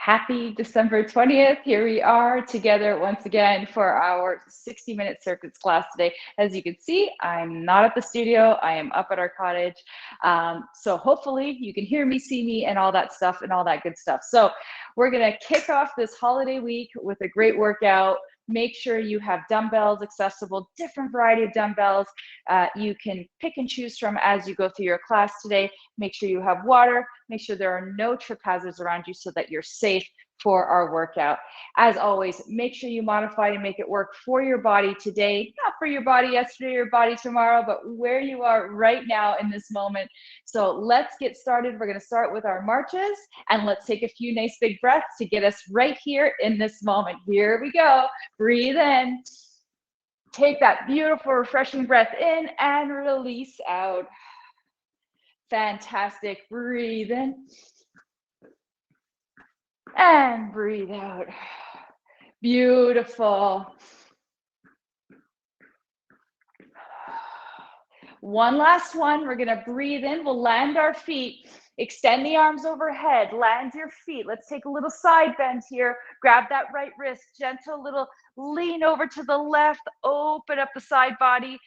Happy December 20th. Here we are together once again for our 60-minute circuits class today. As you can see, I'm not at the studio. I am up at our cottage. So hopefully you can hear me, see me, and all that stuff and all that good stuff. So we're going to kick off this holiday week with a great workout. Make sure you have dumbbells accessible, different variety of dumbbells. You can pick and choose from as you go through your class today. Make sure you have water. Make sure there are no trip hazards around you so that you're safe for our workout. As always, make sure you modify to make it work for your body today, not for your body yesterday, your body tomorrow, but where you are right now in this moment. So let's get started. We're going to start with our marches, and let's take a few nice big breaths to get us right here in this moment. Here we go. Breathe in. Take that beautiful, refreshing breath in and release out. Fantastic. Breathe in and breathe out. Beautiful. One last one. We're going to breathe in. We'll land our feet. Extend the arms overhead. Land your feet. Let's take a little side bend here. Grab that right wrist. Gentle little lean over to the left. Open up the side body.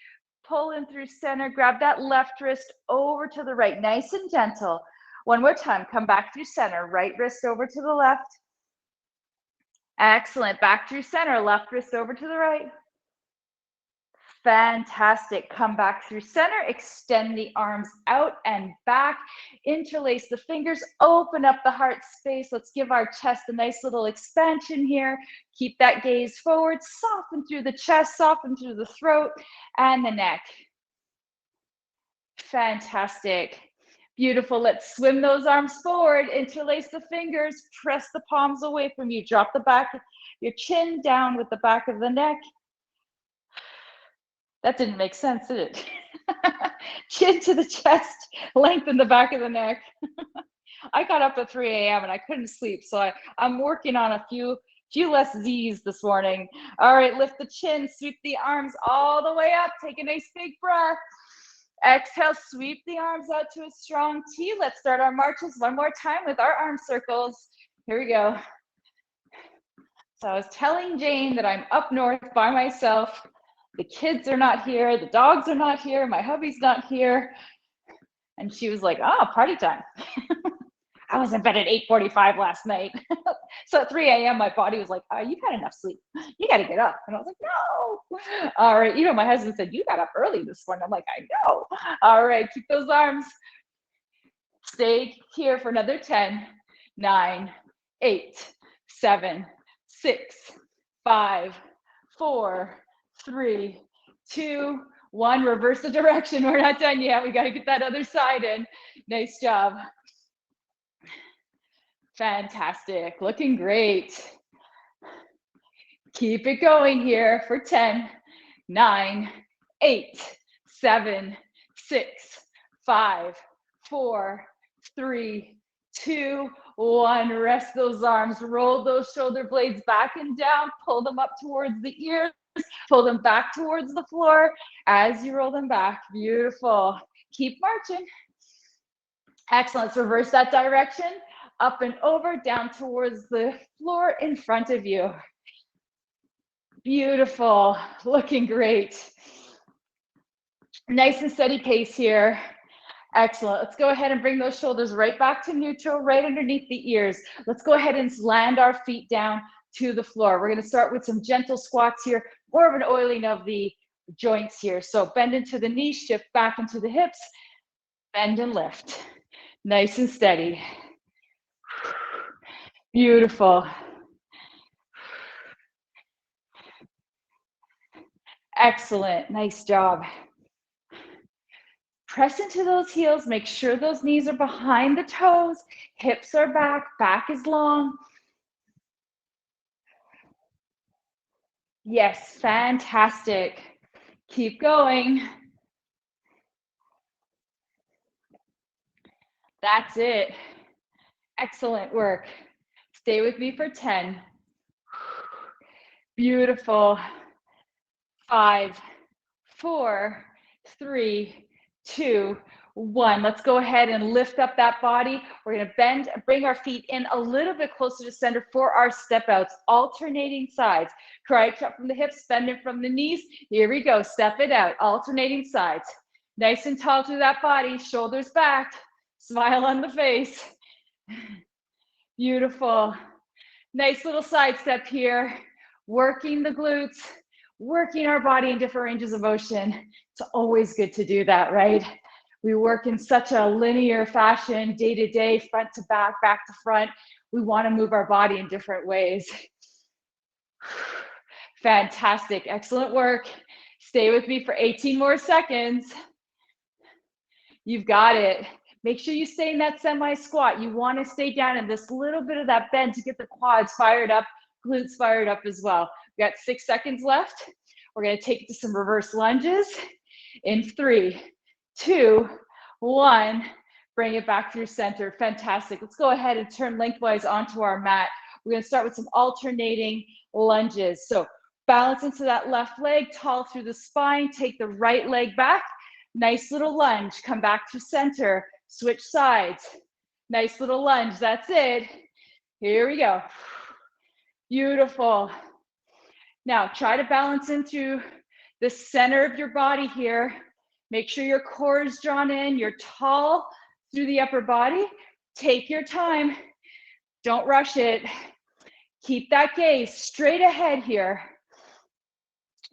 Pull in through center. Grab that left wrist over to the right. Nice and gentle. One more time. Come back through center. Right wrist over to the left. Excellent. Back through center. Left wrist over to the right. Fantastic. Come back through center. Extend the arms out and back. Interlace the fingers. Open up the heart space. Let's give our chest a nice little expansion here. Keep that gaze forward. Soften through the chest. Soften through the throat and the neck. Fantastic. Beautiful. Let's swim those arms forward. Interlace the fingers. Press the palms away from you. Drop the back, your chin down with the back of the neck. That didn't make sense, did it? Chin to the chest, lengthen the back of the neck. I got up at 3 a.m. and I couldn't sleep, so I'm working on a few less Z's this morning. All right, lift the chin, sweep the arms all the way up. Take a nice big breath. Exhale, sweep the arms out to a strong T. Let's start our marches one more time with our arm circles. Here we go. So I was telling Jane that I'm up north by myself. The kids are not here. The dogs are not here. My hubby's not here. And she was like, oh, party time. I was in bed at 8:45 last night. So at 3 a.m., my body was like, oh, you've had enough sleep. You got to get up. And I was like, no. All right. You know, my husband said, you got up early this morning. I'm like, I know. All right. Keep those arms. Stay here for another 10, 9, 8, 7, 6, 5, 4, 3, 2, 1. Reverse the direction. We're not done yet. We got to get that other side in. Nice job. Fantastic. Looking great. Keep it going here for 10, 9, 8, 7, 6, 5, 4, 3, 2, 1. Rest those arms. Roll those shoulder blades back and down. Pull them up towards the ears. Pull them back towards the floor as you roll them back. Beautiful. Keep marching. Excellent. Let's reverse that direction. Up and over, down towards the floor in front of you. Beautiful. Looking great. Nice and steady pace here. Excellent. Let's go ahead and bring those shoulders right back to neutral, right underneath the ears. Let's go ahead and land our feet down to the floor. We're going to start with some gentle squats here, more of an oiling of the joints here. So bend into the knees, shift back into the hips, bend and lift. Nice and steady. Beautiful. Excellent. Nice job. Press into those heels. Make sure those knees are behind the toes. Hips are back. Back is long. Yes, fantastic. Keep going. That's it. Excellent work. Stay with me for 10. Beautiful. 5, 4, 3, 2, 1. Let's go ahead and lift up that body. We're going to bend, bring our feet in a little bit closer to center for our step outs, alternating sides. Crunch up from the hips, bending from the knees. Here we go. Step it out, alternating sides. Nice and tall through that body, shoulders back, smile on the face. Beautiful. Nice little side step here. Working the glutes, working our body in different ranges of motion. It's always good to do that, right? We work in such a linear fashion, day to day, front to back to front. We want to move our body in different ways. Fantastic, excellent work. Stay with me for 18 more seconds. You've got it. Make sure you stay in that semi-squat. You want to stay down in this little bit of that bend to get the quads fired up, glutes fired up as well. We got 6 seconds left. We're going to take it to some reverse lunges in 3, 2, 1. Bring it back through center. Fantastic. Let's go ahead and turn lengthwise onto our mat. We're going to start with some alternating lunges. So balance into that left leg, tall through the spine. Take the right leg back. Nice little lunge. Come back to center. Switch sides. Nice little lunge. That's it. Here we go. Beautiful. Now try to balance into the center of your body here. Make sure your core is drawn in. You're tall through the upper body. Take your time. Don't rush it. Keep that gaze straight ahead here.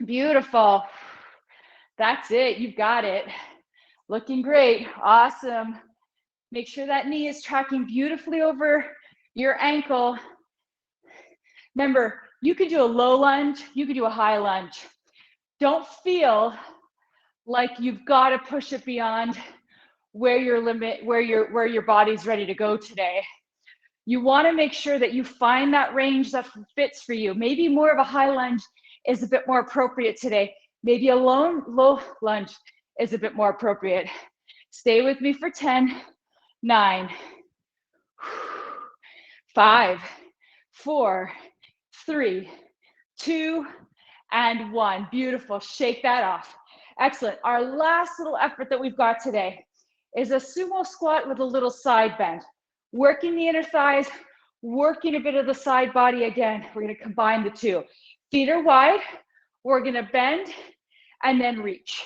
Beautiful. That's it. You've got it. Looking great. Awesome. Make sure that knee is tracking beautifully over your ankle. Remember, you could do a low lunge. You could do a high lunge. Don't feel like you've got to push it beyond where your body's ready to go today. You want to make sure that you find that range that fits for you. Maybe more of a high lunge is a bit more appropriate today. Maybe a low lunge is a bit more appropriate. Stay with me for 10, 9, 5, 4, 3, 2, and 1. Beautiful. Shake that off. Excellent. Our last little effort that we've got today is a sumo squat with a little side bend. Working the inner thighs, working a bit of the side body again. We're going to combine the two. Feet are wide. We're going to bend and then reach.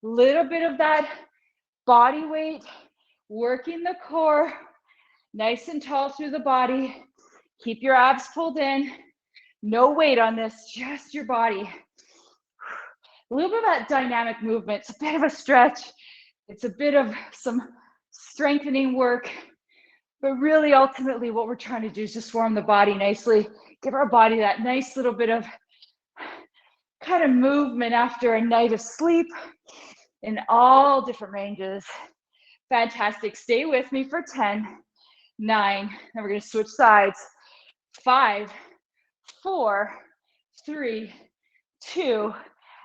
Little bit of that body weight, working the core, nice and tall through the body. Keep your abs pulled in. No weight on this, just your body. A little bit of that dynamic movement. It's a bit of a stretch. It's a bit of some strengthening work. But really, ultimately, what we're trying to do is just form the body nicely. Give our body that nice little bit of kind of movement after a night of sleep in all different ranges. Fantastic. Stay with me for 10, 9, and we're going to switch sides. 5, 4, 3, 2,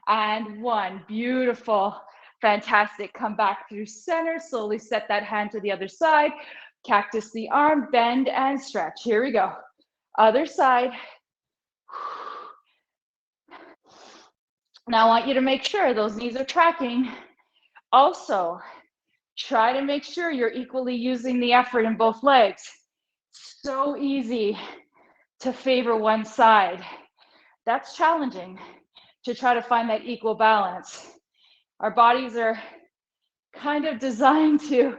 and 1. Beautiful. Fantastic. Come back through center. Slowly set that hand to the other side. Cactus the arm, bend and stretch. Here we go. Other side. Now I want you to make sure those knees are tracking. Also, try to make sure you're equally using the effort in both legs. So easy to favor one side. That's challenging to try to find that equal balance. Our bodies are kind of designed to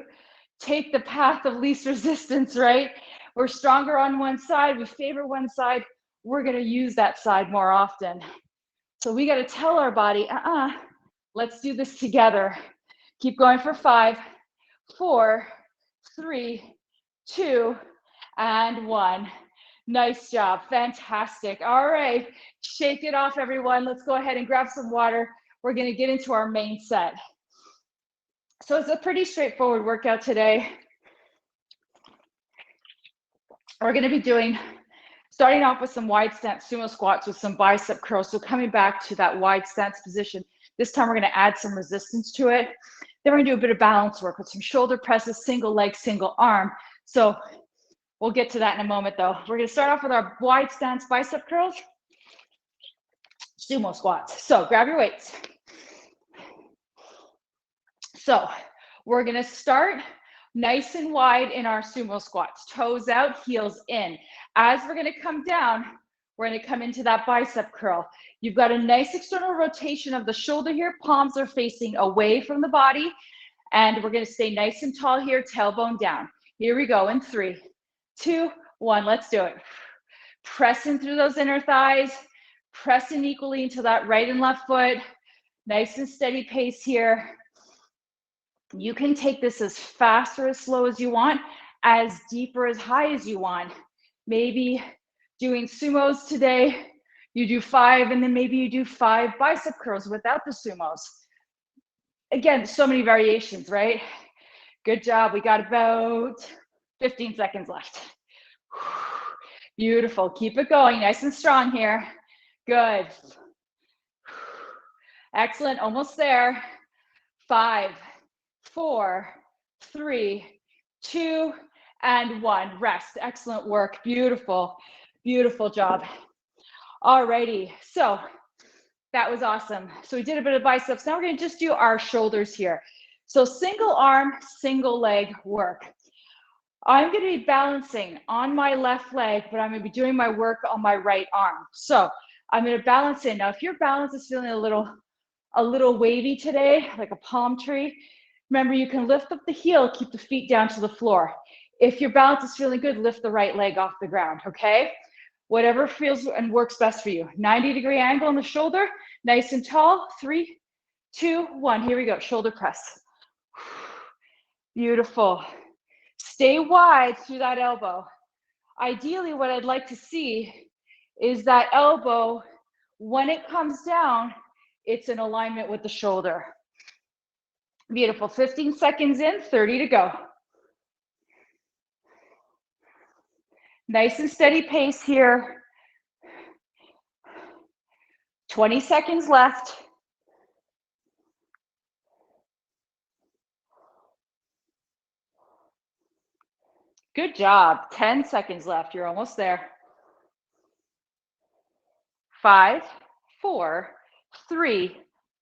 take the path of least resistance, right? We're stronger on one side, we favor one side, we're going to use that side more often. So we got to tell our body, let's do this together. Keep going for 5, 4, 3, 2, and 1. Nice job. Fantastic. All right. Shake it off, everyone. Let's go ahead and grab some water. We're going to get into our main set. So it's a pretty straightforward workout today. We're going to be starting off with some wide stance sumo squats with some bicep curls. So coming back to that wide stance position. This time we're going to add some resistance to it. Then we're going to do a bit of balance work with some shoulder presses, single leg, single arm. So we'll get to that in a moment though. We're going to start off with our wide stance bicep curls, sumo squats. So grab your weights. So We're gonna start nice and wide in our sumo squats, toes out, heels in. As we're gonna come down, we're gonna come into that bicep curl. You've got a nice external rotation of the shoulder here, palms are facing away from the body, and we're gonna stay nice and tall here, tailbone down. Here we go in 3, 2, 1, let's do it. Pressing through those inner thighs, pressing equally into that right and left foot. Nice and steady pace here. You can take this as fast or as slow as you want, as deep or as high as you want. Maybe doing sumos today, you do 5, and then maybe you do 5 bicep curls without the sumos. Again, so many variations, right? Good job. We got about 15 seconds left. Beautiful. Keep it going. Nice and strong here. Good. Excellent. Almost there. 5, 4, 3, 2, and 1. Rest. Excellent work. Beautiful. Beautiful job. Alrighty. So that was awesome. So we did a bit of biceps. Now we're going to just do our shoulders here. So single arm, single leg work. I'm going to be balancing on my left leg, but I'm going to be doing my work on my right arm. So I'm going to balance in. Now, if your balance is feeling a little wavy today, like a palm tree, remember you can lift up the heel, keep the feet down to the floor. If your balance is feeling good, lift the right leg off the ground, okay? Whatever feels and works best for you. 90-degree angle on the shoulder, nice and tall. 3, 2, 1. Here we go. Shoulder press. Beautiful. Stay wide through that elbow. Ideally, what I'd like to see is that elbow, when it comes down, it's in alignment with the shoulder. Beautiful. 15 seconds in, 30 to go. Nice and steady pace here. 20 seconds left. Good job. 10 seconds left. You're almost there. 5, 4, 3,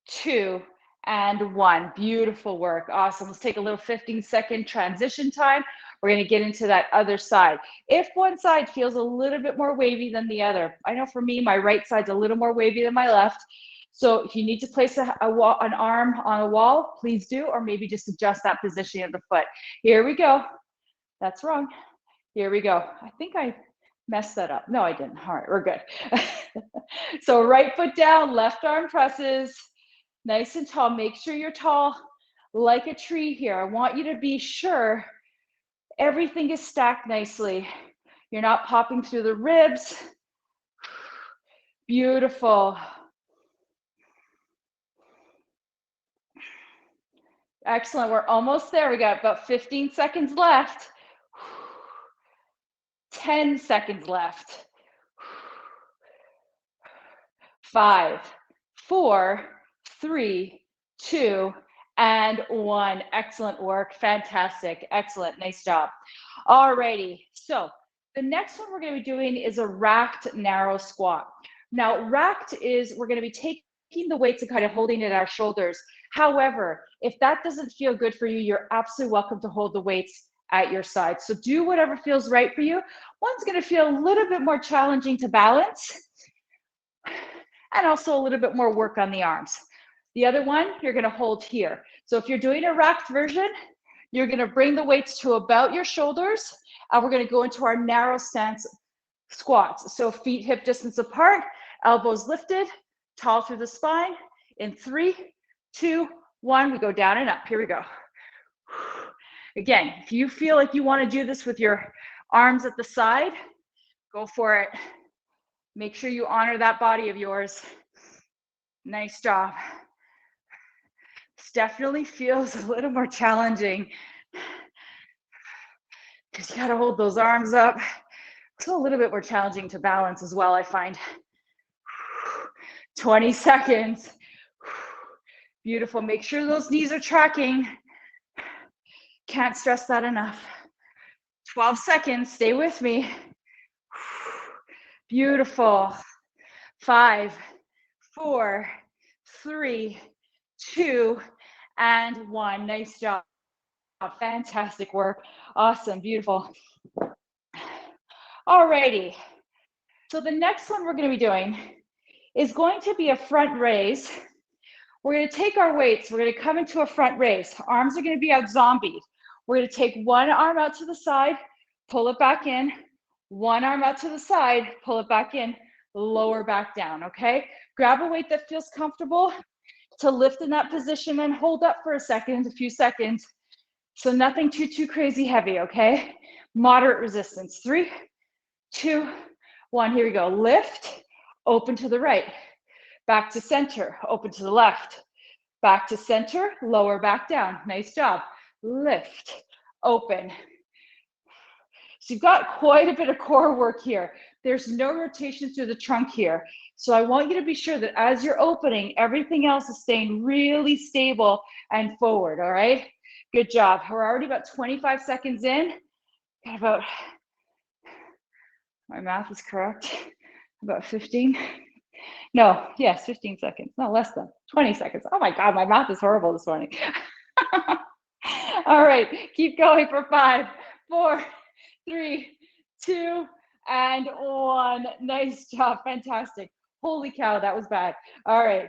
2, and 1. Beautiful work. Awesome. Let's take a little 15-second transition time. We're going to get into that other side. If one side feels a little bit more wavy than the other, I know for me, my right side's a little more wavy than my left. So if you need to place an arm on a wall, please do, or maybe just adjust that position of the foot. Here we go. That's wrong. Here we go. I think I messed that up. No, I didn't. All right, we're good. So right foot down, left arm presses, nice and tall. Make sure you're tall like a tree here. I want you to be sure everything is stacked nicely. You're not popping through the ribs. Beautiful. Excellent. We're almost there. We got about 15 seconds left. 10 seconds left. 5, 4, 3, 2, and 1. Excellent work. Fantastic. Excellent. Nice job. Alrighty. So the next one we're going to be doing is a racked narrow squat. Now, racked is we're going to be taking the weights and kind of holding it at our shoulders. However, if that doesn't feel good for you, you're absolutely welcome to hold the weights at your side. So do whatever feels right for you. One's going to feel a little bit more challenging to balance and also a little bit more work on the arms. The other one, you're going to hold here. So if you're doing a racked version, you're going to bring the weights to about your shoulders, and we're going to go into our narrow stance squats. So feet hip distance apart, elbows lifted, tall through the spine. In 3, 2, 1, we go down and up. Here we go. Again, if you feel like you want to do this with your arms at the side, go for it. Make sure you honor that body of yours. Nice job. This definitely feels a little more challenging because you got to hold those arms up. It's a little bit more challenging to balance as well, I find. 20 seconds. Beautiful. Make sure those knees are tracking. Can't stress that enough. 12 seconds. Stay with me. Beautiful. 5, 4, 3, 2, and 1. Nice job. Fantastic work. Awesome. Beautiful. Alrighty. So the next one we're going to be doing is going to be a front raise. We're going to take our weights. We're going to come into a front raise. Arms are going to be out zombied. We're going to take one arm out to the side, pull it back in. One arm out to the side, pull it back in, lower back down, okay? Grab a weight that feels comfortable to lift in that position and hold up for a few seconds. So nothing too crazy heavy, okay? Moderate resistance. 3, 2, 1. Here we go. Lift, open to the right, back to center, open to the left, back to center, lower back down. Nice job. Lift, open. So you've got quite a bit of core work here. There's no rotation through the trunk here. So I want you to be sure that as you're opening, everything else is staying really stable and forward, all right? Good job. We're already about 25 seconds in. Got about, my math is correct, about 15. No, yes, 15 seconds. No, less than 20 seconds. Oh my God, my math is horrible this morning. All right, keep going for 5, 4, 3, 2, and 1. Nice job. Fantastic. Holy cow, that was bad. All right.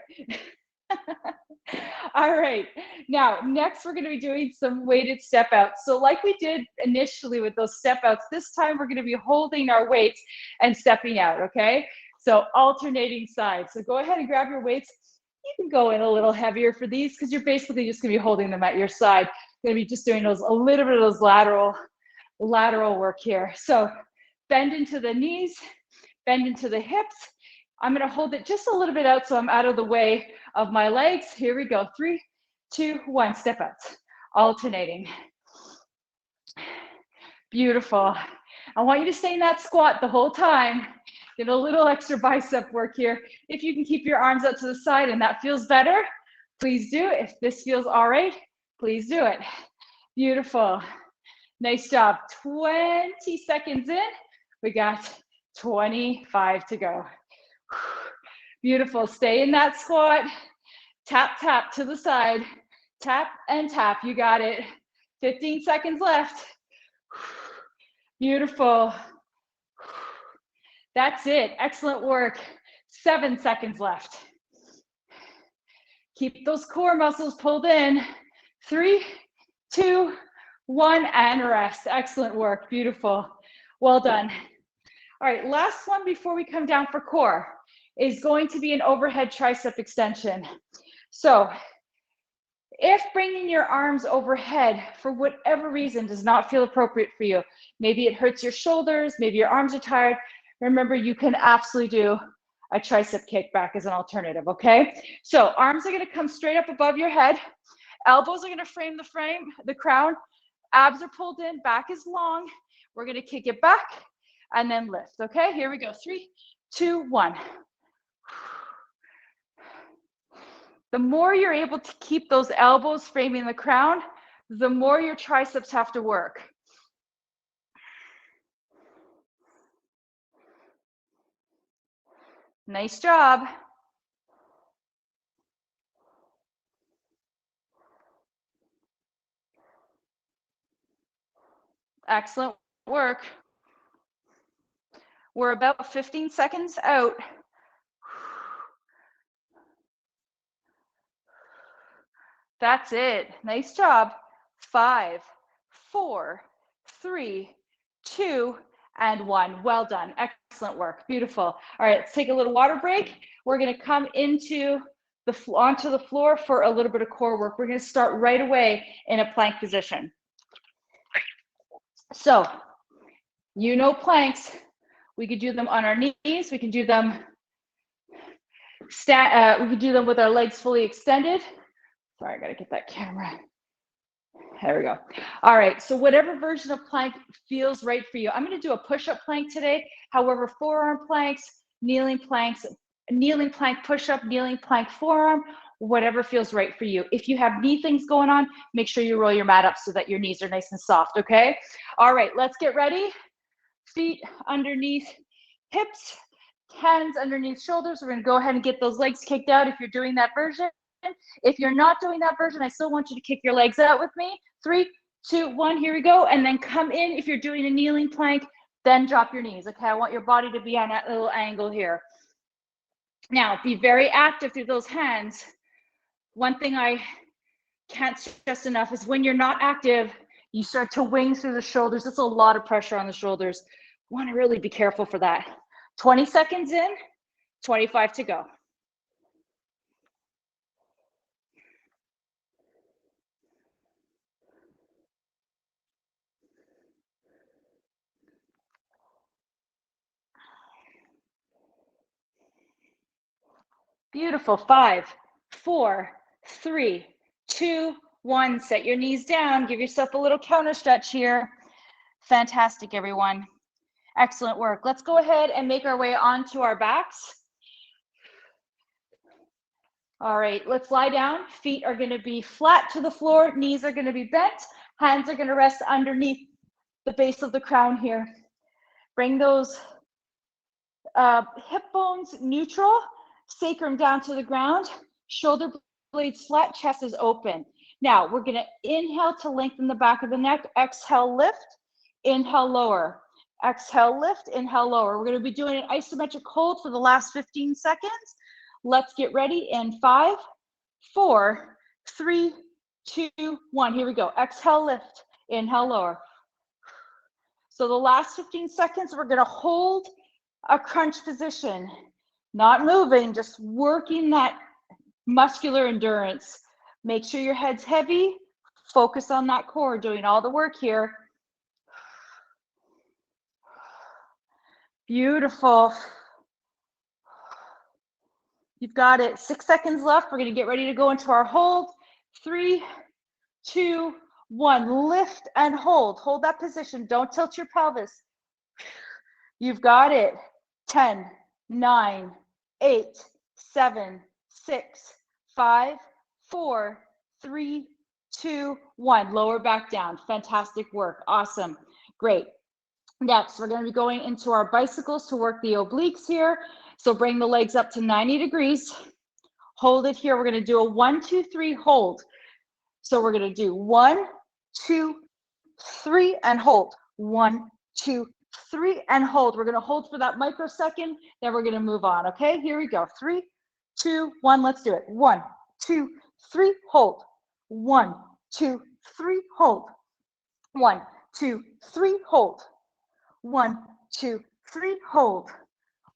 All right. Now, next we're going to be doing some weighted step outs. So like we did initially with those step outs, this time we're going to be holding our weights and stepping out, okay? So alternating sides. So go ahead and grab your weights. You can go in a little heavier for these because you're basically just going to be holding them at your side. You're going to be just doing a little bit of those lateral work here. So bend into the knees, bend into the hips. I'm going to hold it just a little bit out so I'm out of the way of my legs. Here we go. 3, 2, 1. Step out. Alternating. Beautiful. I want you to stay in that squat the whole time. Get a little extra bicep work here. If you can keep your arms out to the side and that feels better, please do. If this feels all right, please do it. Beautiful. Nice job. 20 seconds in. We got 25 to go. Beautiful. Stay in that squat. Tap, tap to the side. Tap and tap. You got it. 15 seconds left. Beautiful. That's it. Excellent work. 7 seconds left. Keep those core muscles pulled in. 3, 2, 1, and rest. Excellent work. Beautiful. Well done. All right, last one before we come down for core is going to be an overhead tricep extension. So if bringing your arms overhead for whatever reason does not feel appropriate for you, maybe it hurts your shoulders, maybe your arms are tired, remember you can absolutely do a tricep kickback as an alternative, okay? So arms are gonna come straight up above your head, elbows are gonna frame the crown, abs are pulled in, back is long, we're gonna kick it back and then lift, okay? Here we go, 3, 2, 1. The more you're able to keep those elbows framing the crown, the more your triceps have to work. Nice job. Excellent work. We're about 15 seconds out. That's it. Nice job. 5, 4, 3, 2, and 1. Well done. Excellent work. Beautiful. All right, let's take a little water break. We're going to come onto the floor for a little bit of core work. We're going to start right away in a plank position. So, you know planks. We could do them on our knees. We can do them with our legs fully extended. Sorry, I gotta get that camera. There we go. All right, so whatever version of plank feels right for you. I'm gonna do a push-up plank today. However, forearm planks, kneeling plank push-up, kneeling plank forearm, whatever feels right for you. If you have knee things going on, make sure you roll your mat up so that your knees are nice and soft, okay? All right, let's get ready. Feet underneath hips, hands underneath shoulders. We're gonna go ahead and get those legs kicked out if you're doing that version. If you're not doing that version, I still want you to kick your legs out with me. 3, 2, 1, here we go. And then come in. If you're doing a kneeling plank, then drop your knees. Okay, I want your body to be on that little angle here. Now, be very active through those hands. One thing I can't stress enough is when you're not active, you start to wing through the shoulders. It's a lot of pressure on the shoulders. Want to really be careful for that. 20 seconds in, 25 to go. Beautiful. 5, 4, 3, 2, 1. Set your knees down. Give yourself a little counter stretch here. Fantastic, everyone. Excellent work. Let's go ahead and make our way onto our backs. All right, let's lie down. Feet are going to be flat to the floor. Knees are going to be bent. Hands are going to rest underneath the base of the crown here. Bring those hip bones neutral, sacrum down to the ground, shoulder blades flat, chest is open. Now, we're going to inhale to lengthen the back of the neck. Exhale, lift. Inhale, lower. Exhale, lift. Inhale, lower. We're going to be doing an isometric hold for the last 15 seconds. Let's get ready in 5, 4, 3, 2, 1. Here we go. Exhale, lift. Inhale, lower. So the last 15 seconds, we're going to hold a crunch position, not moving, just working that muscular endurance. Make sure your head's heavy. Focus on that core, doing all the work here. Beautiful. You've got it. 6 seconds left. We're going to get ready to go into our hold. 3, 2, 1. Lift and hold. Hold that position. Don't tilt your pelvis. You've got it. 10, 9, 8, 7, 6, 5, 4, 3, 2, 1. Lower back down. Fantastic work. Awesome. Great. Next, we're going to be going into our bicycles to work the obliques here. So bring the legs up to 90 degrees. Hold it here. We're going to do a 1, 2, 3 hold. So we're going to do 1, 2, 3 and hold. 1, 2, 3 and hold. We're going to hold for that microsecond. Then we're going to move on. Okay, here we go. 3, 2, 1. Let's do it. 1, 2, 3, hold. 1, 2, 3, hold. 1, 2, 3, hold. 1, 2, 3, hold.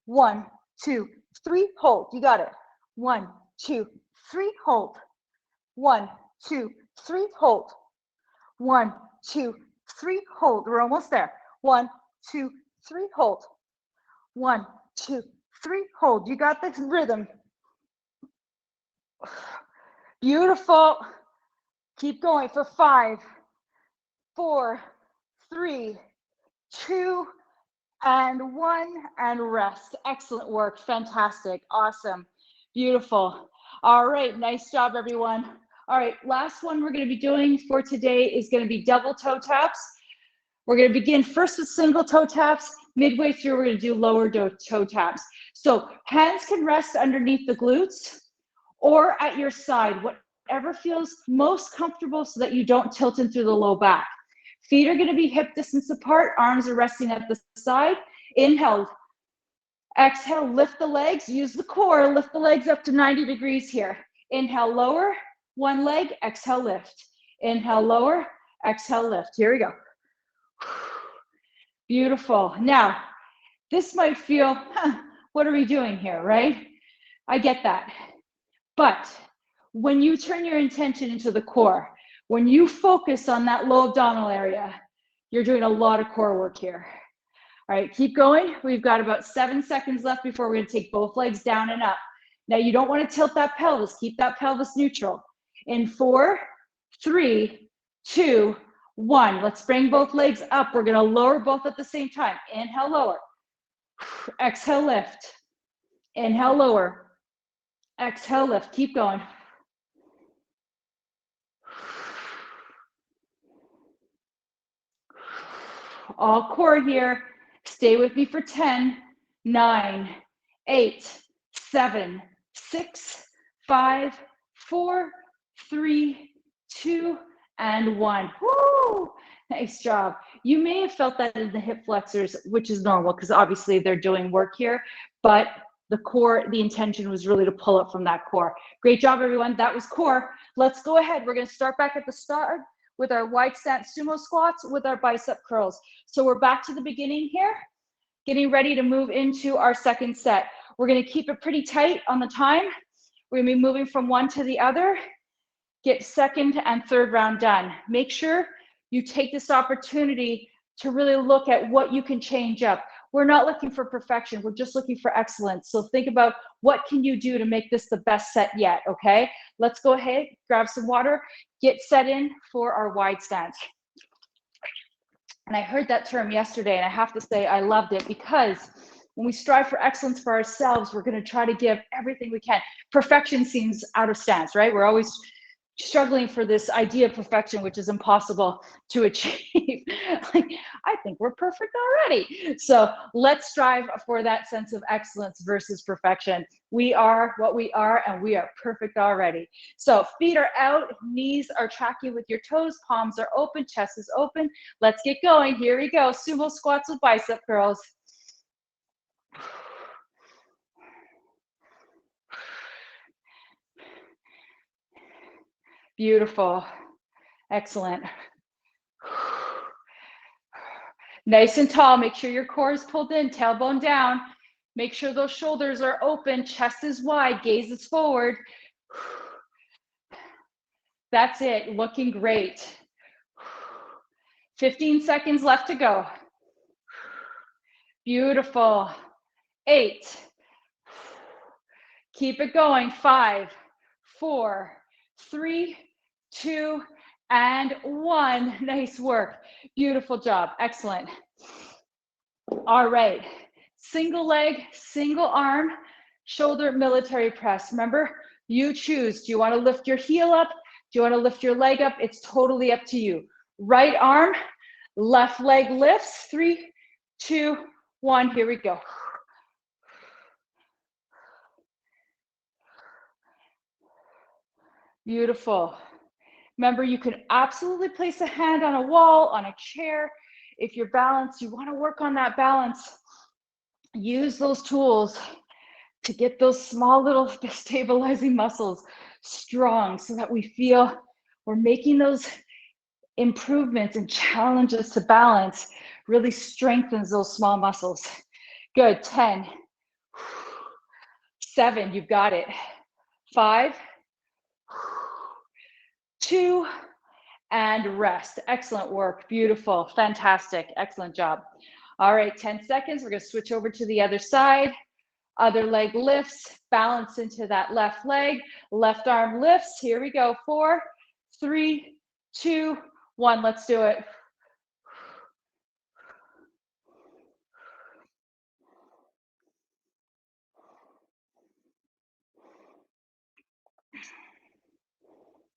1, 2, 3, hold. You got it. 1, 2, 3, hold. 1, 2, 3, hold. 1, 2, 3, hold. We're almost there. 1, 2, 3, hold. 1, 2, 3, hold. You got this rhythm. Beautiful. Keep going for 5, 4, 3, 2, and 1, and rest. Excellent work. Fantastic. Awesome. Beautiful. All right. Nice job, everyone. All right. Last one we're going to be doing for today is going to be double toe taps. We're going to begin first with single toe taps. Midway through, we're going to do lower toe taps. So hands can rest underneath the glutes or at your side, whatever feels most comfortable so that you don't tilt in through the low back. Feet are going to be hip distance apart. Arms are resting at the side. Inhale. Exhale, lift the legs. Use the core. Lift the legs up to 90 degrees here. Inhale, lower. One leg. Exhale, lift. Inhale, lower. Exhale, lift. Here we go. Beautiful. Now, this might feel, what are we doing here, right? I get that. But when you turn your intention into the core, when you focus on that low abdominal area, you're doing a lot of core work here. All right, keep going. We've got about 7 seconds left before we're going to take both legs down and up. Now, you don't want to tilt that pelvis. Keep that pelvis neutral. In 4, 3, 2, 1. Let's bring both legs up. We're going to lower both at the same time. Inhale, lower. Exhale, lift. Inhale, lower. Exhale, lift. Keep going. All core here. Stay with me for 10, 9, 8, 7, 6, 5, 4, 3, 2, and 1. Woo! Nice job. You may have felt that in the hip flexors, which is normal because obviously they're doing work here, but the core, the intention was really to pull up from that core. Great job, everyone. That was core. Let's go ahead. We're going to start back at the start with our wide stance sumo squats with our bicep curls. So we're back to the beginning here, getting ready to move into our second set. We're going to keep it pretty tight on the time. We're going to be moving from one to the other. Get second and third round done. Make sure you take this opportunity to really look at what you can change up. We're not looking for perfection. We're just looking for excellence. So think about what can you do to make this the best set yet, okay? Let's go ahead, grab some water, get set in for our wide stance. And I heard that term yesterday, and I have to say I loved it because when we strive for excellence for ourselves, we're going to try to give everything we can. Perfection seems out of stance, right? We're always struggling for this idea of perfection, which is impossible to achieve. Like, I think we're perfect already. So let's strive for that sense of excellence versus perfection. We are what we are, and we are perfect already. So feet are out, knees are tracking with your toes, palms are open, chest is open. Let's get going. Here we go. Sumo squats with bicep curls. Beautiful. Excellent. Nice and tall. Make sure your core is pulled in, tailbone down. Make sure those shoulders are open, chest is wide, gaze is forward. That's it. Looking great. 15 seconds left to go. Beautiful. 8. Keep it going. 5, 4, 3, 2, and 1. Nice work. Beautiful job. Excellent. All right. Single leg, single arm, shoulder military press. Remember, you choose. Do you want to lift your heel up? Do you want to lift your leg up? It's totally up to you. Right arm, left leg lifts. 3, 2, 1. Here we go. Beautiful. Remember, you can absolutely place a hand on a wall, on a chair. If you're balanced, you want to work on that balance. Use those tools to get those small little stabilizing muscles strong so that we feel we're making those improvements and challenges to balance really strengthens those small muscles. Good. 10, 7, you've got it. 5, 2, and rest. Excellent work. Beautiful. Fantastic. Excellent job. All right, 10 seconds. We're going to switch over to the other side. Other leg lifts. Balance into that left leg. Left arm lifts. Here we go. 4, 3, 2, 1. Let's do it.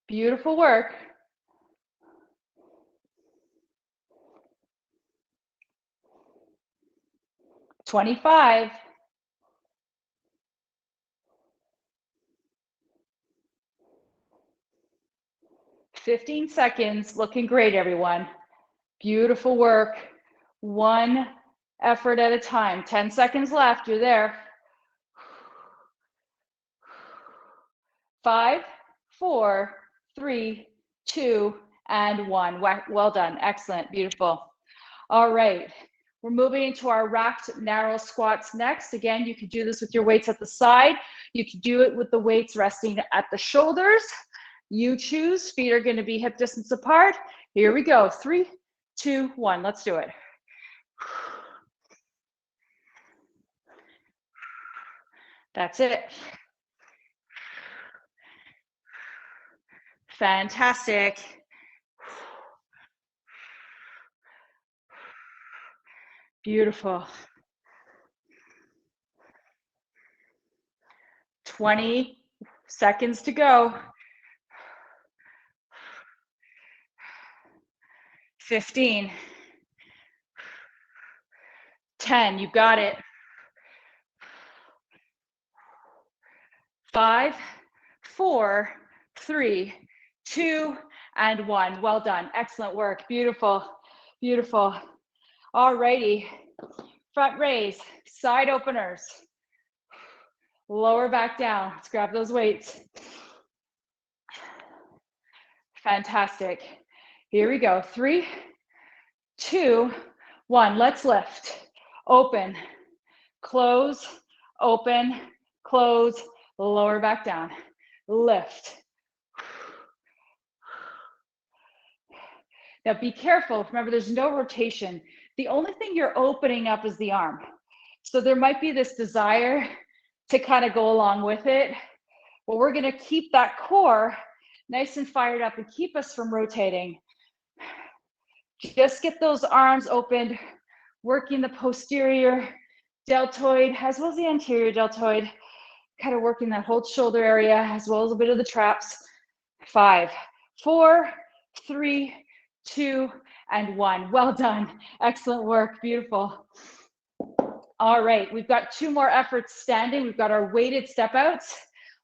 Beautiful work. $25. 15 seconds. Looking great, everyone. Beautiful work. One effort at a time. 10 seconds left. You're there. 5, 4, 3, 2, and 1. Well done. Excellent. Beautiful. All right. We're moving into our racked narrow squats next. Again, you can do this with your weights at the side. You can do it with the weights resting at the shoulders. You choose. Feet are going to be hip distance apart. Here we go. 3, 2, 1. Let's do it. That's it. Fantastic. Beautiful. 20 seconds to go. 15. 10. You got it. 5, 4, 3, 2, and 1. Well done. Excellent work. Beautiful. Beautiful. All righty. Front raise, side openers. Lower back down. Let's grab those weights. Fantastic. Here we go. 3, 2, 1. Let's lift. Open, close, open, close, lower back down. Lift. Now be careful. Remember, there's no rotation. The only thing you're opening up is the arm. So there might be this desire to kind of go along with it. Well, we're going to keep that core nice and fired up and keep us from rotating. Just get those arms opened, working the posterior deltoid as well as the anterior deltoid, kind of working that whole shoulder area as well as a bit of the traps. 5, 4, 3, 2, and 1. Well done. Excellent work. Beautiful. All right, we've got 2 more efforts standing. We've got our weighted step outs,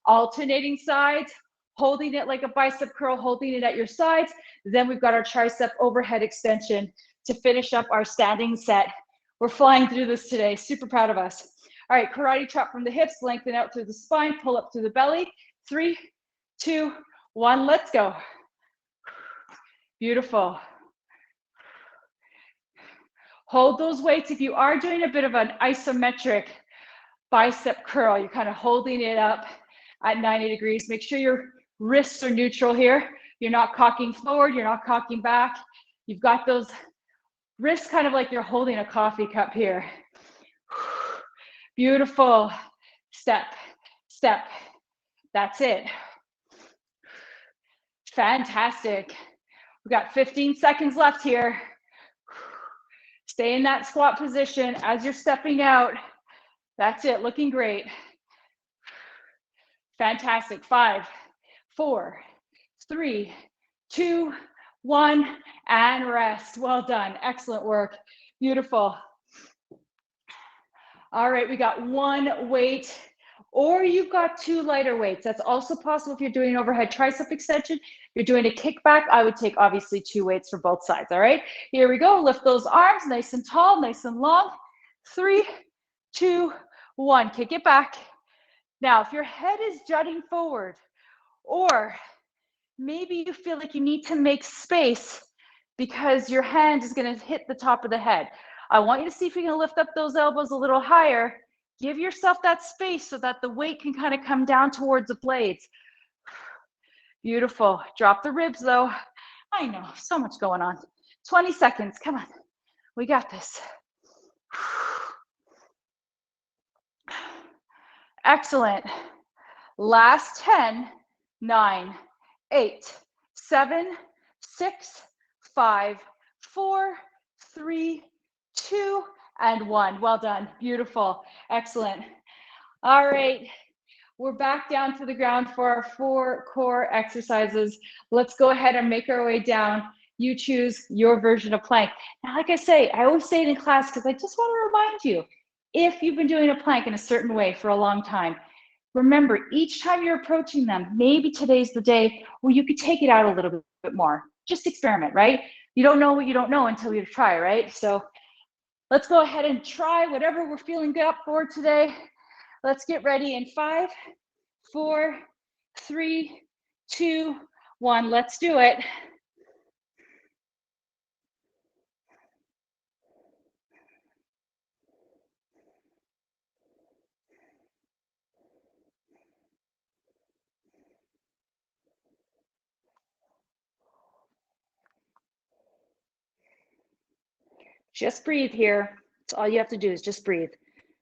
alternating sides, holding it like a bicep curl, holding it at your sides. Then we've got our tricep overhead extension to finish up our standing set. We're flying through this today. Super proud of us. All right, karate chop from the hips, lengthen out through the spine, pull up through the belly. 3, 2, 1, let's go. Beautiful. Hold those weights. If you are doing a bit of an isometric bicep curl, you're kind of holding it up at 90 degrees. Make sure your wrists are neutral here. You're not cocking forward. You're not cocking back. You've got those wrists kind of like you're holding a coffee cup here. Beautiful. Step, step. That's it. Fantastic. We've got 15 seconds left here. Stay in that squat position as you're stepping out. That's it, looking great. Fantastic. 5, 4, 3, 2, 1, and rest. Well done. Excellent work. Beautiful. All right, we got 1 weight, or you've got 2 lighter weights. That's also possible if you're doing an overhead tricep extension. If you're doing a kickback, I would take obviously 2 weights for both sides. All right, here we go. Lift those arms nice and tall, nice and long. 3, 2, 1. Kick it back. Now, if your head is jutting forward, or maybe you feel like you need to make space because your hand is going to hit the top of the head, I want you to see if you can lift up those elbows a little higher. Give yourself that space so that the weight can kind of come down towards the blades. Beautiful. Drop the ribs though. I know, so much going on. 20 seconds, come on. We got this. Excellent. Last 10, 9, 8, 7, 6, 5, 4, 3, 2, and 1. Well done. Beautiful. Excellent. All right. We're back down to the ground for our 4 core exercises. Let's go ahead and make our way down. You choose your version of plank. Now, like I say, I always say it in class because I just want to remind you, if you've been doing a plank in a certain way for a long time, remember, each time you're approaching them, maybe today's the day where you could take it out a little bit more. Just experiment, right? You don't know what you don't know until you try, right? So let's go ahead and try whatever we're feeling good up for today. Let's get ready in 5, 4, 3, 2, 1. Let's do it. Just breathe here. That's all you have to do is just breathe.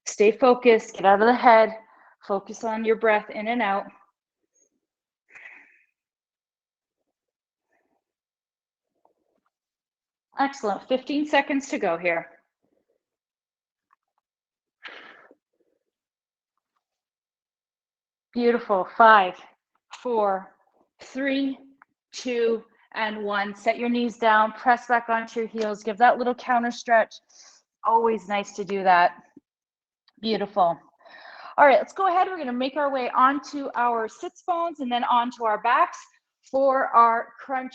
Stay focused, get out of the head, focus on your breath in and out. Excellent. 15 seconds to go here. Beautiful. 5, 4, 3, 2, and 1. Set your knees down, press back onto your heels, give that little counter stretch. Always nice to do that. Beautiful. All right, let's go ahead. We're going to make our way onto our sits bones and then onto our backs for our crunch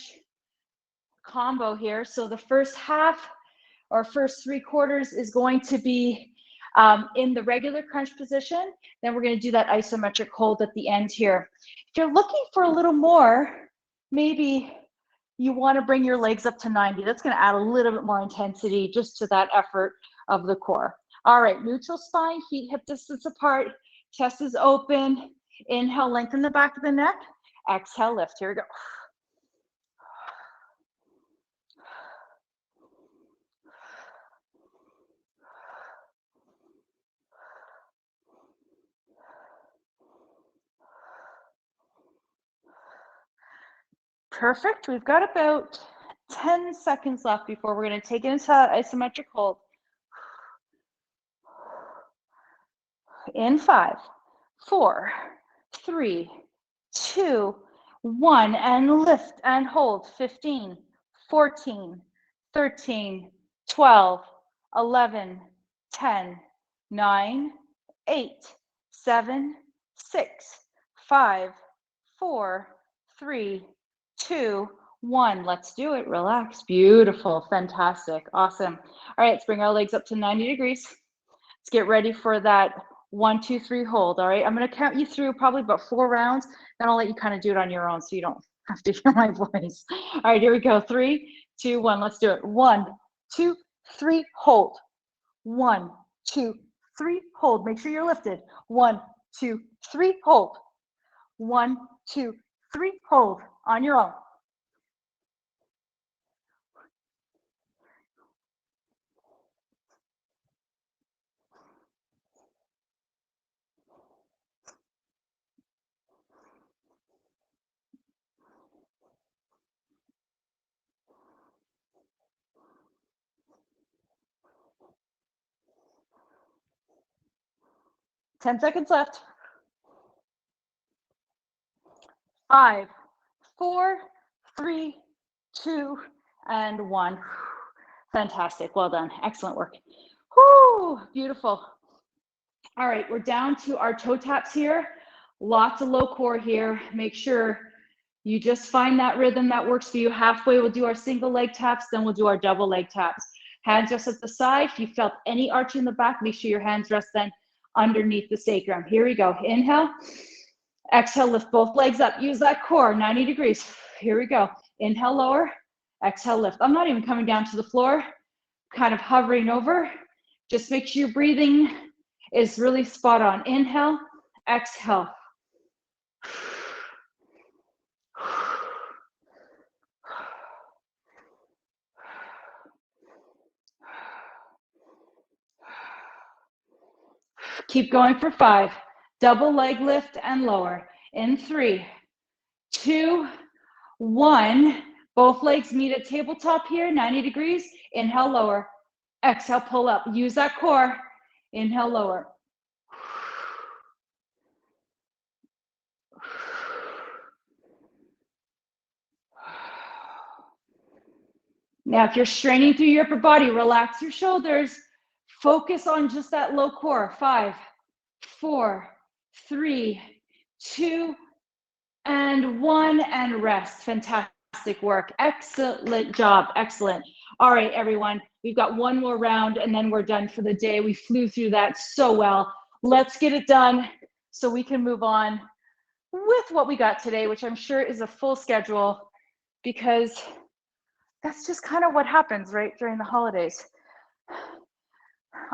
combo here. So the first half or first 3/4 is going to be in the regular crunch position. Then we're going to do that isometric hold at the end here. If you're looking for a little more, maybe you want to bring your legs up to 90. That's going to add a little bit more intensity just to that effort of the core. All right, neutral spine, feet hip distance apart, chest is open. Inhale, lengthen the back of the neck. Exhale, lift. Here we go. Perfect. We've got about 10 seconds left before we're going to take it into that isometric hold. In 5, 4, 3, 2, 1, and lift and hold. 15, 14, 13, 12, 11, 10, 9, 8, 7, 6, 5, 4, 3, 2, 1. Let's do it. Relax. Beautiful. Fantastic. Awesome. All right, let's bring our legs up to 90 degrees. Let's get ready for that 1, 2, 3 hold. All right, I'm going to count you through probably about 4 rounds. Then I'll let you kind of do it on your own so you don't have to hear my voice. All right, here we go. 3, 2, 1. Let's do it. 1, 2, 3, hold. 1, 2, 3, hold. Make sure you're lifted. 1, 2, 3, hold. 1, 2, 3, hold on your own. Ten seconds left. 5, 4, 3, 2, and 1. Fantastic. Well done. Excellent work. Whoo, beautiful. All right, we're down to our toe taps here. Lots of low core here. Make sure you just find that rhythm that works for you. Halfway, we'll do our single leg taps, then we'll do our double leg taps. Hands rest at the side. If you felt any arch in the back, make sure your hands rest then underneath the sacrum. Here we go. Inhale. Exhale, lift both legs up. Use that core, 90 degrees. Here we go. Inhale, lower. Exhale, lift. I'm not even coming down to the floor, kind of hovering over. Just make sure your breathing is really spot on. Inhale, exhale. Keep going for 5. Double leg lift and lower. In 3, 2, 1. Both legs meet at tabletop here, 90 degrees. Inhale, lower. Exhale, pull up. Use that core. Inhale, lower. Now, if you're straining through your upper body, relax your shoulders. Focus on just that low core. 5, 4, 3, 2, and 1, and rest. Fantastic work. Excellent job. Excellent. All right, everyone. We've got one more round, and then we're done for the day. We flew through that so well. Let's get it done so we can move on with what we got today, which I'm sure is a full schedule, because that's just kind of what happens, right, during the holidays.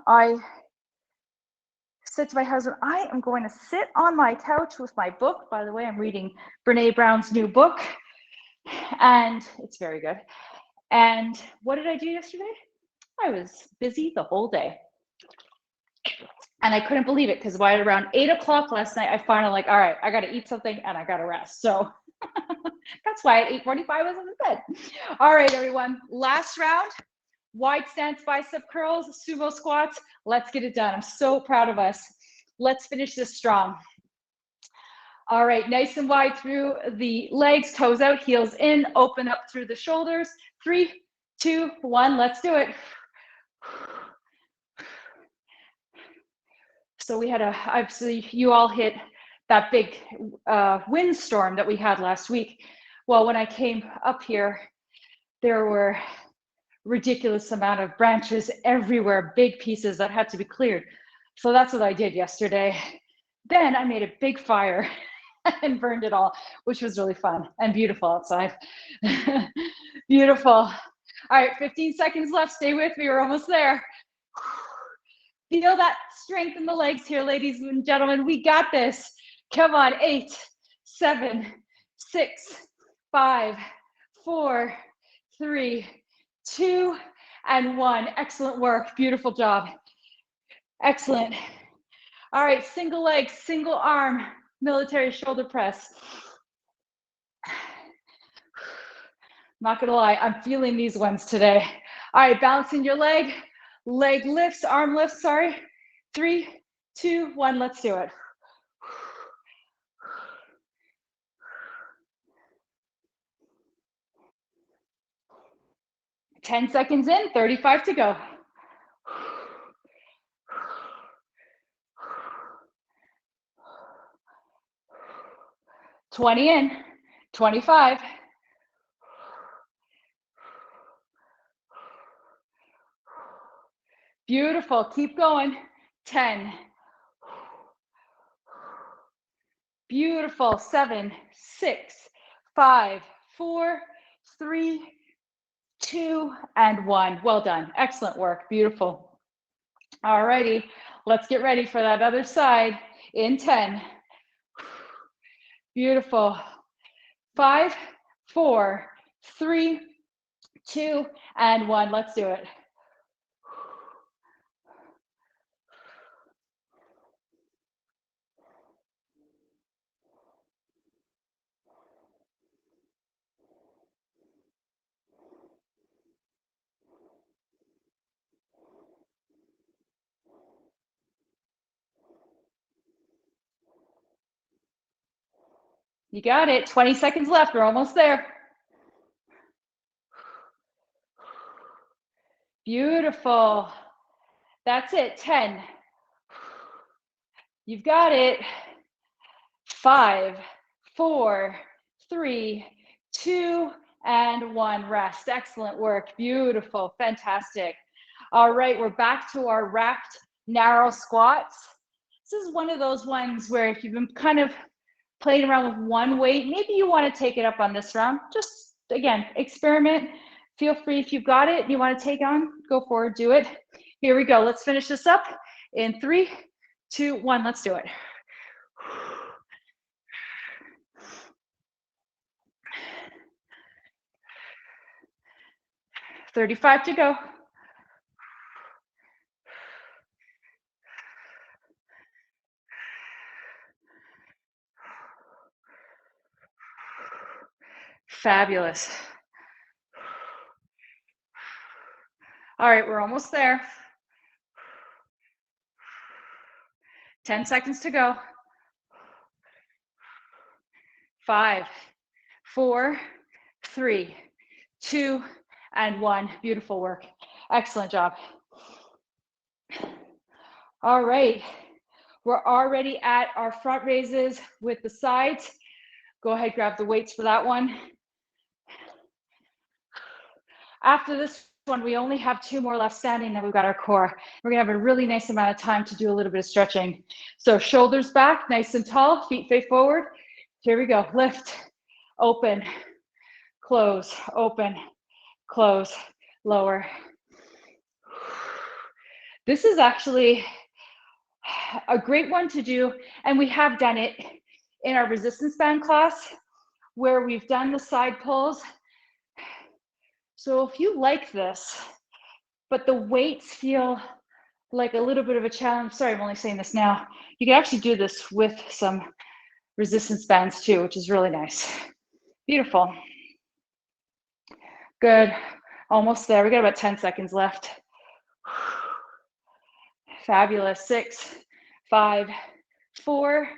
I said to my husband, I am going to sit on my couch with my book. By the way, I'm reading Brene Brown's new book, and it's very good. And what did I do yesterday? I was busy the whole day. And I couldn't believe it, because by around 8 o'clock last night, I finally like, all right, I got to eat something and I got to rest. So that's why at 8:45 I was in bed. All right, everyone, last round. Wide stance bicep curls, sumo squats. Let's get it done. I'm so proud of us. Let's finish this strong. All right, nice and wide through the legs, toes out, heels in, open up through the shoulders. 3, 2, 1, let's do it. So we had obviously you all hit that big windstorm that we had last week. Well, when I came up here, there were ridiculous amount of branches everywhere, big pieces that had to be cleared. So that's what I did yesterday. Then I made a big fire and burned it all, which was really fun and beautiful outside. Beautiful. All right, 15 seconds left. Stay with me. We're almost there. Feel that strength in the legs here, ladies and gentlemen. We got this. Come on. 8, 7, 6, 5, 4, 3, 2, and 1. Excellent work. Beautiful job. Excellent. All right, single leg, single arm, military shoulder press. Not gonna lie, I'm feeling these ones today. All right, balancing your leg lifts, arm lifts, sorry. 3, 2, 1, let's do it. Ten seconds in, 35 to go. 20 in, 25. Beautiful, keep going. 10. Beautiful, 7, 6, 5, 4, 3, 2, and 1. Well done, excellent work, beautiful. All righty, let's get ready for that other side in 10. Beautiful. 5, 4, 3, 2, and 1. Let's do it. You got it. 20 seconds left. We're almost there. Beautiful. That's it. 10. You've got it. 5, 4, 3, 2, and 1. Rest. Excellent work. Beautiful. Fantastic. All right, we're back to our wrapped narrow squats. This is one of those ones where if you've been kind of playing around with one weight, maybe you want to take it up on this round. Just, again, experiment. Feel free if you've got it and you want to take on, go forward, do it. Here we go. Let's finish this up in 3, 2, 1. Let's do it. $35 to go. Fabulous. All right, we're almost there. 10 seconds to go. 5, 4, 3, 2, and 1. Beautiful work. Excellent job. All right, we're already at our front raises with the sides. Go ahead, grab the weights for that one. After this one, we only have 2 more left standing, then we've got our core. We're gonna have a really nice amount of time to do a little bit of stretching. So shoulders back, nice and tall, feet face forward. Here we go, lift, open, close, open, close, lower. This is actually a great one to do, and we have done it in our resistance band class where we've done the side pulls. So if you like this, but the weights feel like a little bit of a challenge, sorry, I'm only saying this now, you can actually do this with some resistance bands too, which is really nice. Beautiful. Good, almost there. We got about 10 seconds left. Fabulous. 6, 5, 4,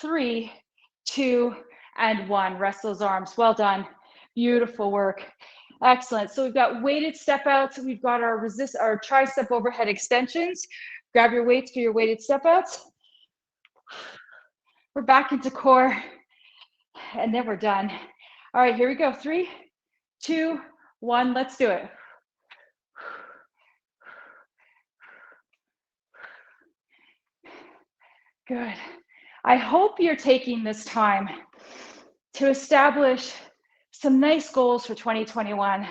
3, 2, and 1. Rest those arms. Well done. Beautiful work. Excellent. So we've got weighted step outs. We've got our tricep overhead extensions. Grab your weights for your weighted step outs. We're back into core, and then we're done. All right, here we go. 3, 2, 1, let's do it. Good. I hope you're taking this time to establish some nice goals for 2021.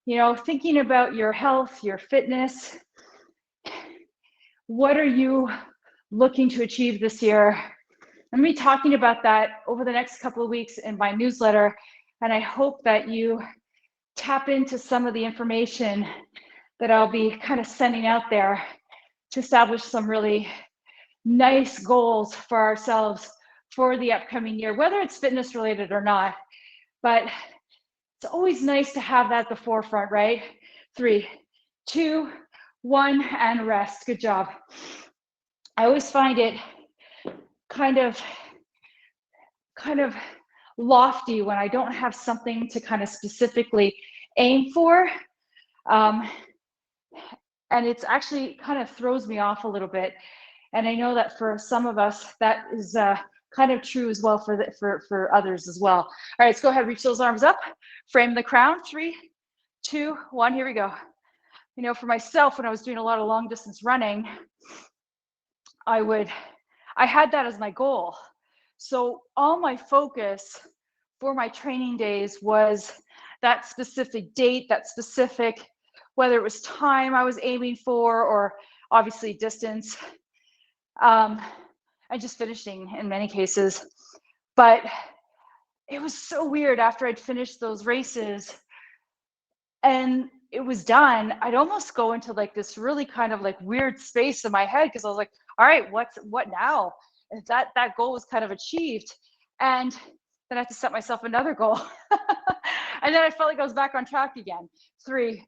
You know, thinking about your health, your fitness. What are you looking to achieve this year? I'm going to be talking about that over the next couple of weeks in my newsletter, and I hope that you tap into some of the information that I'll be kind of sending out there to establish some really nice goals for ourselves for the upcoming year, whether it's fitness related or not. But it's always nice to have that at the forefront, right? 3, 2, 1, and rest. Good job. I always find it kind of lofty when I don't have something to kind of specifically aim for. And it's actually kind of throws me off a little bit. And I know that for some of us, that is kind of true as well for others as well. All right, let's go ahead, reach those arms up, frame the crown. 3, 2, 1, here we go. You know, for myself, when I was doing a lot of long distance running, I had that as my goal. So all my focus for my training days was that specific date, that specific, whether it was time I was aiming for or obviously distance, and just finishing in many cases. But it was so weird after I'd finished those races and it was done, I'd almost go into like this really kind of like weird space in my head because I was like, all right, what now? And that goal was kind of achieved. And then I had to set myself another goal. And then I felt like I was back on track again. 3,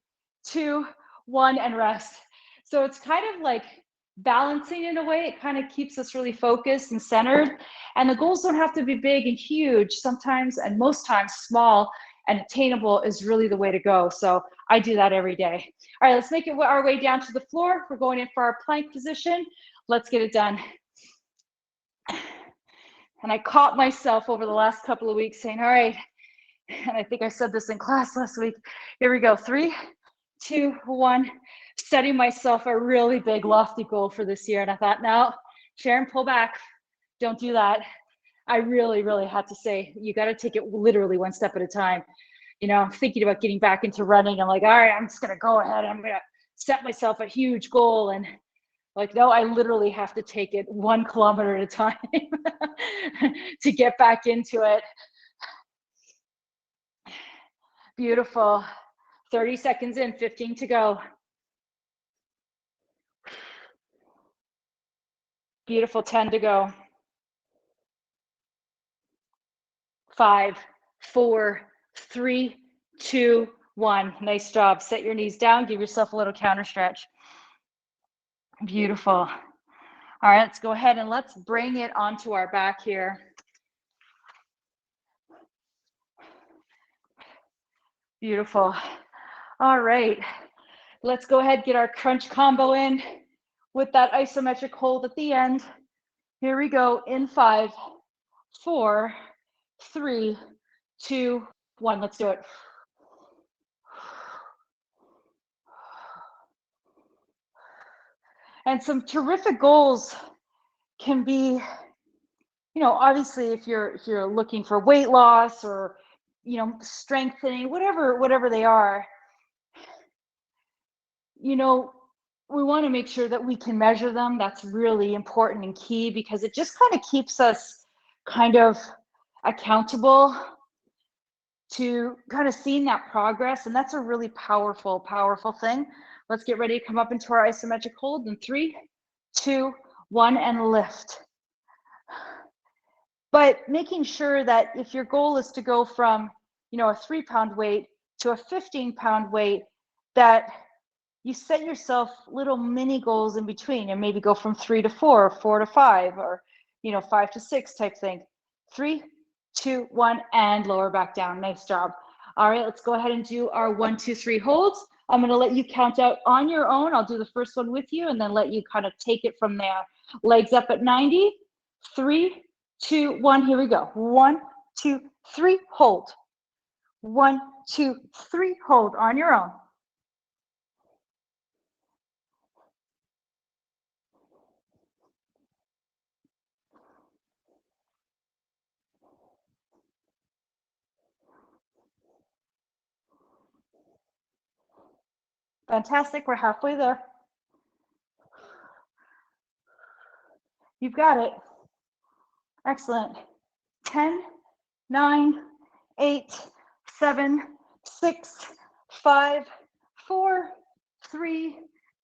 2, 1, and rest. So it's kind of like balancing in a way. It kind of keeps us really focused and centered. And the goals don't have to be big and huge. Sometimes, and most times, small and attainable is really the way to go. So I do that every day. All right, let's make it our way down to the floor. We're going in for our plank position. Let's get it done. And I caught myself over the last couple of weeks saying, all right, and I think I said this in class last week. Here we go. 3, 2, 1. Setting myself a really big lofty goal for this year. And I thought, no, Sharon, pull back. Don't do that. I really, really had to say, you got to take it literally one step at a time. You know, I'm thinking about getting back into running. I'm like, all right, I'm just going to go ahead. I'm going to set myself a huge goal. And like, no, I literally have to take it 1 kilometer at a time to get back into it. Beautiful. 30 seconds in, 15 to go. Beautiful, 10 to go. 5, 4, 3, 2, 1. Nice job. Set your knees down. Give yourself a little counter stretch. Beautiful. All right, let's go ahead and let's bring it onto our back here. Beautiful. All right, let's go ahead and get our crunch combo in with that isometric hold at the end. Here we go in 5, 4, 3, 2, 1. Let's do it. And some terrific goals can be, you know, obviously if you're looking for weight loss or, you know, strengthening, whatever they are, you know, we want to make sure that we can measure them. That's really important and key because it just kind of keeps us kind of accountable to kind of seeing that progress. And that's a really powerful thing. Let's get ready to come up into our isometric hold in 3, 2, 1, and lift. But making sure that if your goal is to go from, you know, a 3-pound weight to a 15-pound weight, that you set yourself little mini goals in between and maybe go from 3 to 4, or 4 to 5, or, you know, 5 to 6 type thing. 3, 2, 1, and lower back down. Nice job. All right, let's go ahead and do our 1, 2, 3 holds. I'm going to let you count out on your own. I'll do the first one with you and then let you kind of take it from there. Legs up at 90. 3, 2, 1. Here we go. 1, 2, 3. Hold. 1, 2, 3. Hold on your own. Fantastic. We're halfway there. You've got it. Excellent. 10, 9, 8, 7, 6, 5, 4, 3,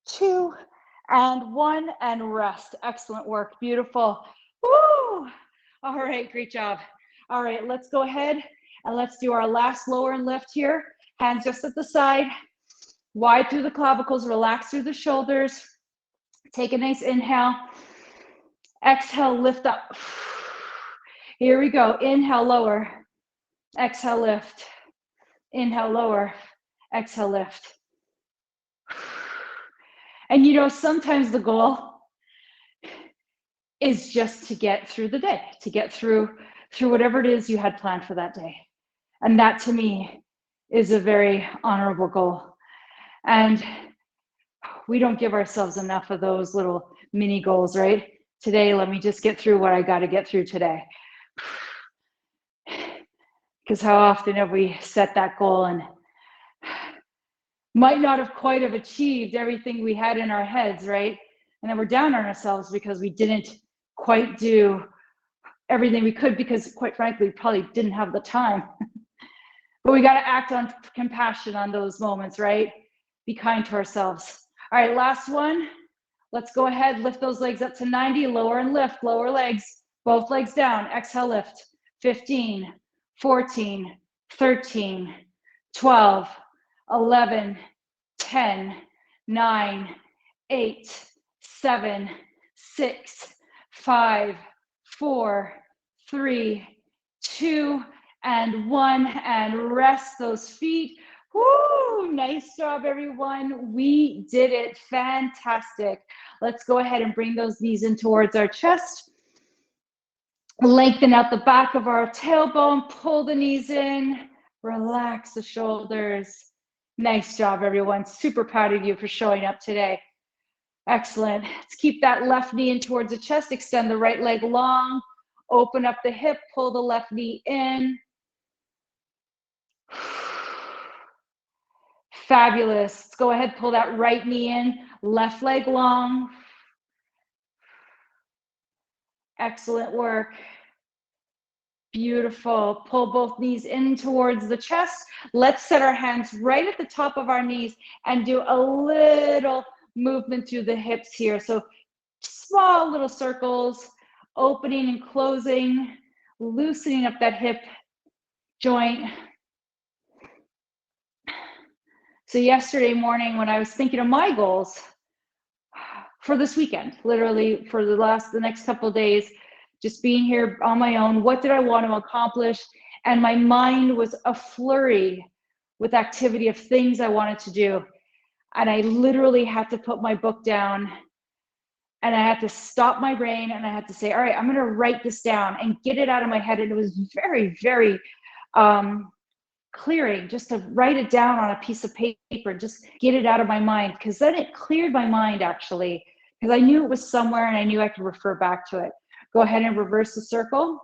2, and 1, and rest. Excellent work. Beautiful. Woo! All right, great job. All right, let's go ahead and let's do our last lower and lift here. Hands just at the side, wide through the clavicles, relax through the shoulders. Take a nice inhale. Exhale, lift up. Here we go. Inhale, lower. Exhale, lift. Inhale, lower. Exhale, lift. And you know, sometimes the goal is just to get through the day, to get through whatever it is you had planned for that day. And that to me is a very honorable goal. And we don't give ourselves enough of those little mini goals, right? Today, let me just get through what I got to get through today. Because how often have we set that goal and might not have quite have achieved everything we had in our heads, right? And then we're down on ourselves because we didn't quite do everything we could, because quite frankly, we probably didn't have the time. But we got to act on compassion on those moments, right? Be kind to ourselves. All right, last one. Let's go ahead, lift those legs up to 90, lower and lift, lower legs, both legs down, exhale, lift. 15, 14, 13, 12, 11, 10, 9, 8, 7, 6, 5, 4, 3, 2, and 1, and rest those feet. Woo! Nice job, everyone. We did it. Fantastic. Let's go ahead and bring those knees in towards our chest. Lengthen out the back of our tailbone. Pull the knees in. Relax the shoulders. Nice job, everyone. Super proud of you for showing up today. Excellent. Let's keep that left knee in towards the chest. Extend the right leg long. Open up the hip. Pull the left knee in. Fabulous. Let's go ahead, pull that right knee in, left leg long. Excellent work. Beautiful. Pull both knees in towards the chest. Let's set our hands right at the top of our knees and do a little movement through the hips here. So small little circles, opening and closing, loosening up that hip joint. So yesterday morning when I was thinking of my goals for this weekend, literally for the next couple of days, just being here on my own, what did I want to accomplish? And my mind was a flurry with activity of things I wanted to do. And I literally had to put my book down and I had to stop my brain and I had to say, all right, I'm going to write this down and get it out of my head. And it was very, very, clearing just to write it down on a piece of paper and just get it out of my mind, because then it cleared my mind actually, because I knew it was somewhere and I knew I could refer back to it. Go ahead and reverse the circle.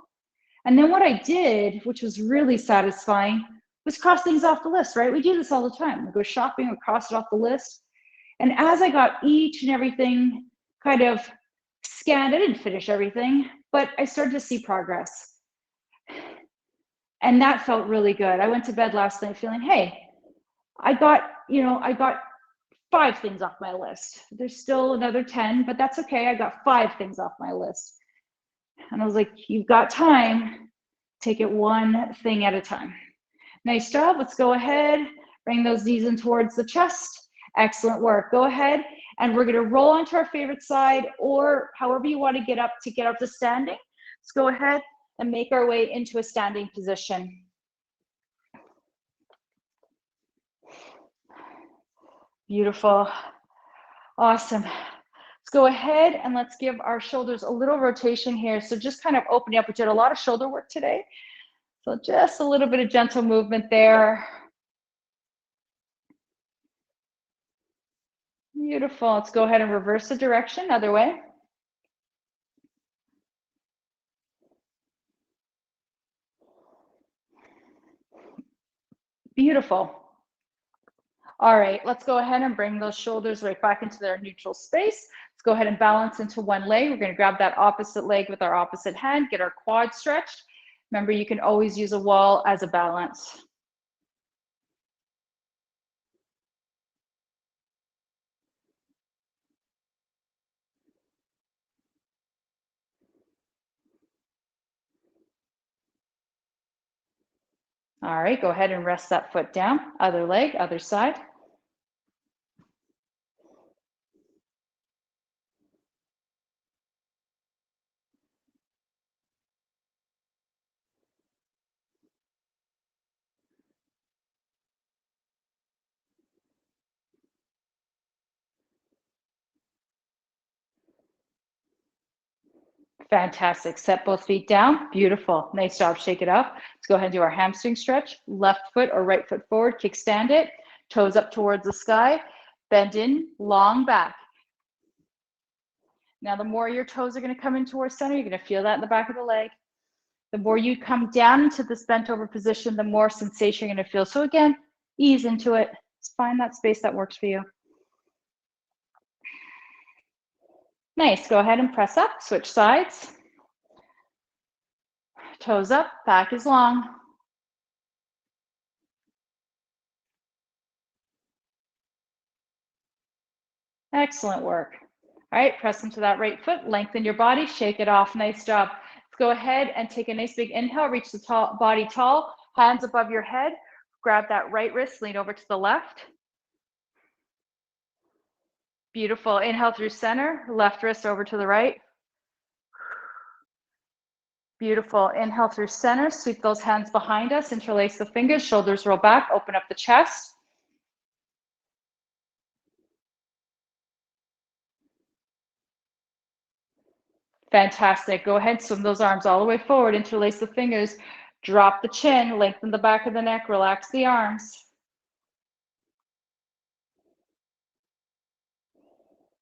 And then what I did, which was really satisfying, was cross things off the list, right? We do this all the time. We go shopping, we cross it off the list. And as I got each and everything kind of scanned, I didn't finish everything, but I started to see progress. And that felt really good. I went to bed last night feeling, hey, I got 5 things off my list. There's still another 10, but that's okay. I got 5 things off my list. And I was like, you've got time. Take it one thing at a time. Nice job. Let's go ahead. Bring those knees in towards the chest. Excellent work. Go ahead. And we're going to roll onto our favorite side, or however you want to get up to standing. Let's go ahead and make our way into a standing position. Beautiful. Awesome. Let's go ahead and let's give our shoulders a little rotation here. So just kind of opening up. We did a lot of shoulder work today. So just a little bit of gentle movement there. Beautiful. Let's go ahead and reverse the direction, other way. Beautiful. All right, let's go ahead and bring those shoulders right back into their neutral space. Let's go ahead and balance into one leg. We're going to grab that opposite leg with our opposite hand, get our quad stretched. Remember, you can always use a wall as a balance. All right, go ahead and rest that foot down. Other leg, other side. Fantastic. Set both feet down. Beautiful. Nice job. Shake it up. Let's go ahead and do our hamstring stretch. Left foot or right foot forward. Kickstand it. Toes up towards the sky. Bend in. Long back. Now, the more your toes are going to come in towards center, you're going to feel that in the back of the leg. The more you come down into this bent over position, the more sensation you're going to feel. So again, ease into it. Just find that space that works for you. Nice. Go ahead and press up. Switch sides. Toes up. Back is long. Excellent work. All right, press into that right foot, lengthen your body, shake it off. Nice job. Let's go ahead and take a nice big inhale, reach the body tall, hands above your head. Grab that right wrist, lean over to the left. Beautiful. Inhale through center, left wrist over to the right. Beautiful. Inhale through center, sweep those hands behind us, interlace the fingers, shoulders roll back, open up the chest. Fantastic. Go ahead, swim those arms all the way forward, interlace the fingers, drop the chin, lengthen the back of the neck, relax the arms.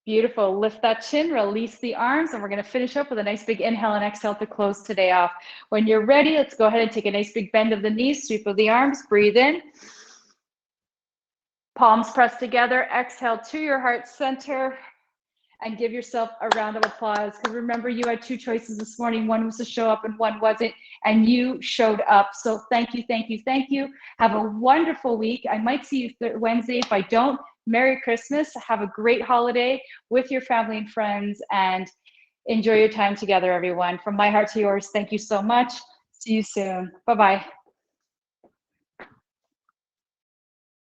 Beautiful. Lift that chin, release the arms, and we're going to finish up with a nice big inhale and exhale to close today off. When you're ready, let's go ahead and take a nice big bend of the knees, sweep of the arms, breathe in. Palms pressed together, exhale to your heart center, and give yourself a round of applause. Because remember, you had two choices this morning. One was to show up and one wasn't, and you showed up. So thank you, thank you, thank you. Have a wonderful week. I might see you Wednesday. If I don't, Merry Christmas. Have a great holiday with your family and friends, and enjoy your time together, everyone. From my heart to yours, thank you so much. See you soon. Bye-bye.